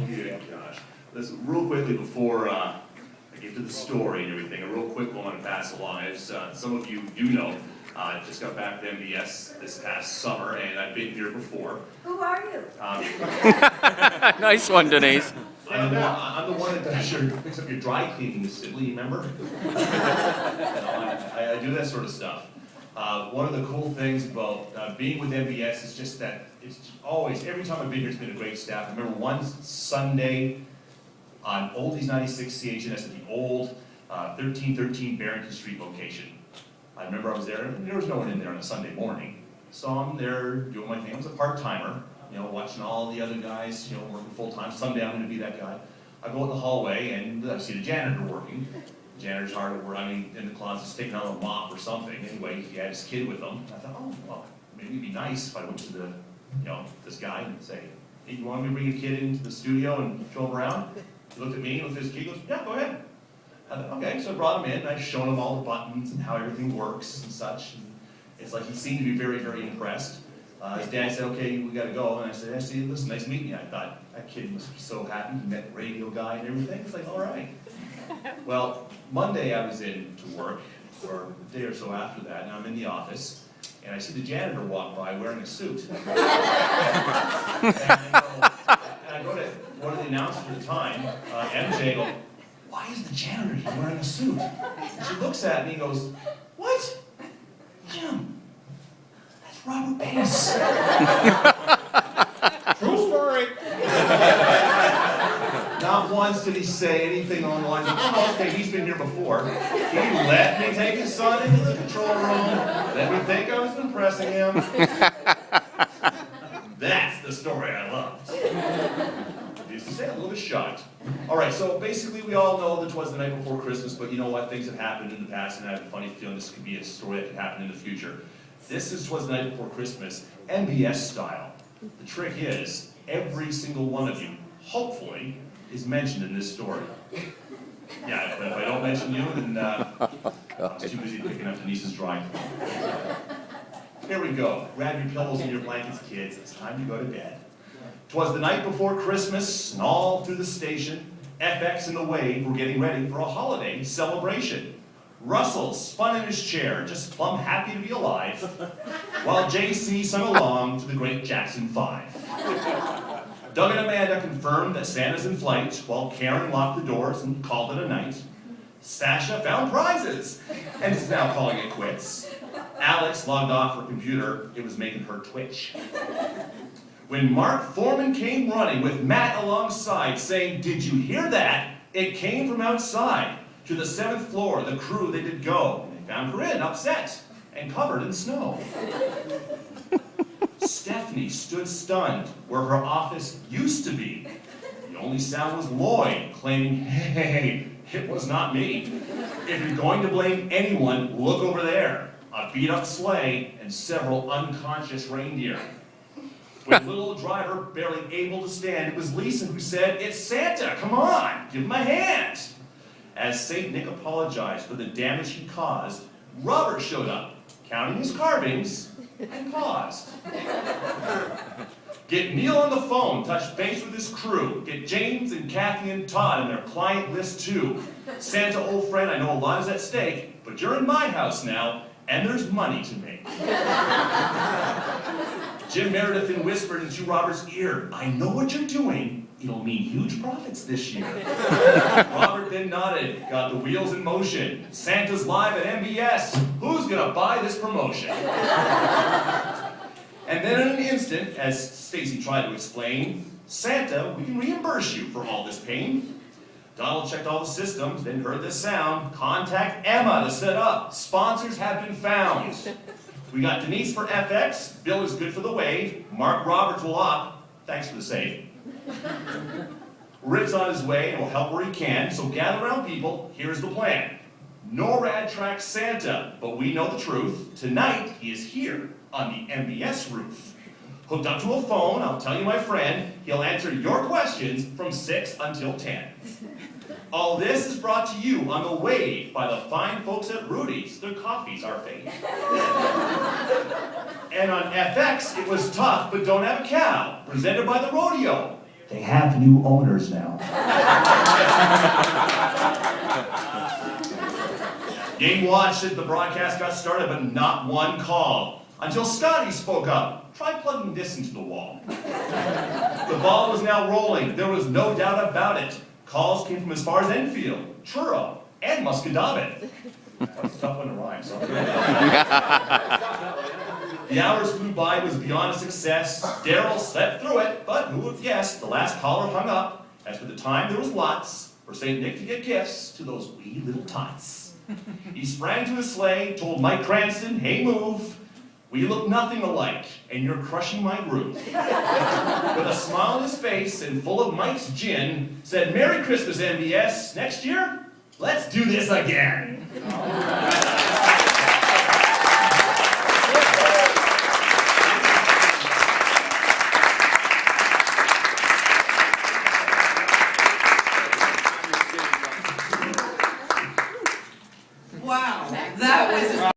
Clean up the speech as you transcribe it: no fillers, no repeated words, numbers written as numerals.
Yeah, gosh. Listen, real quickly before I get to the story and everything, a real quick one I want to pass along. As some of you do know, I just got back to MBS this past summer, and I've been here before. Who are you? Nice one, Denise. I'm the one that picks up your dry cleaning assembly, you remember? I do that sort of stuff. One of the cool things about being with MBS is just that it's always, every time I've been here, it's been a great staff. I remember one Sunday on Oldies 96 CHNS at the old 1313 Barrington Street location. I remember I was there, and there was no one in there on a Sunday morning. So I'm there doing my thing. I was a part-timer, watching all the other guys, working full-time. Someday I'm going to be that guy. I go in the hallway, and I see the janitor working. The janitor's hard at work, in the closet, sticking out a mop or something. Anyway, he had his kid with him. I thought, oh, well, maybe it'd be nice if I went to the, this guy and say, hey, you want me to bring your kid into the studio and show him around? He looked at me, looked at his kid, goes, yeah, go ahead. I thought, okay, so I brought him in, and I showed him all the buttons and how everything works and such. And it's like he seemed to be very, very impressed. His dad said, okay, we gotta go. And I said, see, listen, nice meeting you. I thought, that kid must be so happy. He met the radio guy and everything. It's like, all right. Well, Monday I was in to work, or a day or so after that, and I'm in the office, and I see the janitor walk by wearing a suit. And I go to one of the announcers at the time, MJ, go, why is the janitor here wearing a suit? And she looks at me and goes, what? Jim, that's Robert Pace. True story. Not once did he say anything along the lines of, oh, okay, he's been here before. He let me take his son into the control room, let me think I was impressing him. That's the story I loved. Needless to say, I'm a little bit shocked. All right, so basically we all know that 'twas the night before Christmas, but you know what? Things have happened in the past, and I have a funny feeling this could be a story that could happen in the future. This is 'twas the night before Christmas, MBS style. The trick is, every single one of you, hopefully, is mentioned in this story. Yeah, but if I don't mention you, then I'm too busy picking up Denise's drawing. Here we go. Grab your pillows and your blankets, kids. It's time to go to bed. 'Twas the night before Christmas, and all through the station, FX and the Wave were getting ready for a holiday celebration. Russell spun in his chair, just plumb happy to be alive, while JC sung along to the great Jackson 5. Doug and Amanda confirmed that Santa's in flight, while Karen locked the doors and called it a night. Sasha found prizes, and is now calling it quits. Alex logged off her computer, it was making her twitch. When Mark Foreman came running with Matt alongside, saying, did you hear that? It came from outside. To the 7th floor, the crew, they did go. And they found Corinne upset and covered in snow. Stephanie stood stunned where her office used to be. The only sound was Lloyd claiming, hey, it was not me. If you're going to blame anyone, look over there. A beat-up sleigh and several unconscious reindeer. With little old driver barely able to stand, it was Lisa who said, it's Santa, come on, give him a hand. As St. Nick apologized for the damage he caused, Robert showed up, counting his carvings, and paused. Get Neil on the phone, touch base with his crew. Get James and Kathy and Todd in their client list too. Santa, old friend, I know a lot is at stake, but you're in my house now, and there's money to make. Jim Meredith then whispered into Robert's ear, I know what you're doing. It'll mean huge profits this year. Robert then nodded, got the wheels in motion. Santa's live at MBS. Who's gonna buy this promotion? And then in an instant, as Stacy tried to explain, Santa, we can reimburse you for all this pain. Donald checked all the systems, then heard this sound. Contact Emma to set up. Sponsors have been found. We got Denise for FX, Bill is good for the Wave, Mark Roberts will op, thanks for the save. Rick's on his way and will help where he can, so gather around people, here's the plan. NORAD tracks Santa, but we know the truth. Tonight, he is here on the MBS roof. Hooked up to a phone, I'll tell you my friend, he'll answer your questions from 6 until 10. All this is brought to you on the Wave by the fine folks at Rudy's. Their coffees are fake. And on FX, it was Tough But Don't Have a Cow, presented by the Rodeo. They have new owners now. Game watched as the broadcast got started, but not one call. Until Scotty spoke up. Try plugging this into the wall. The ball was now rolling. There was no doubt about it. Calls came from as far as Enfield, Truro, and Muscadabbit. That's a tough one to rhyme, so. The hours flew by, it was beyond a success. Daryl slept through it, but who would have guessed? The last caller hung up. As for the time, there was lots for St. Nick to get gifts to those wee little tots. He sprang to his sleigh, told Mike Cranston, hey, move. We look nothing alike, and you're crushing my groove. With a smile on his face and full of Mike's gin, said, Merry Christmas, MBS. Next year, let's do this again. Wow, that was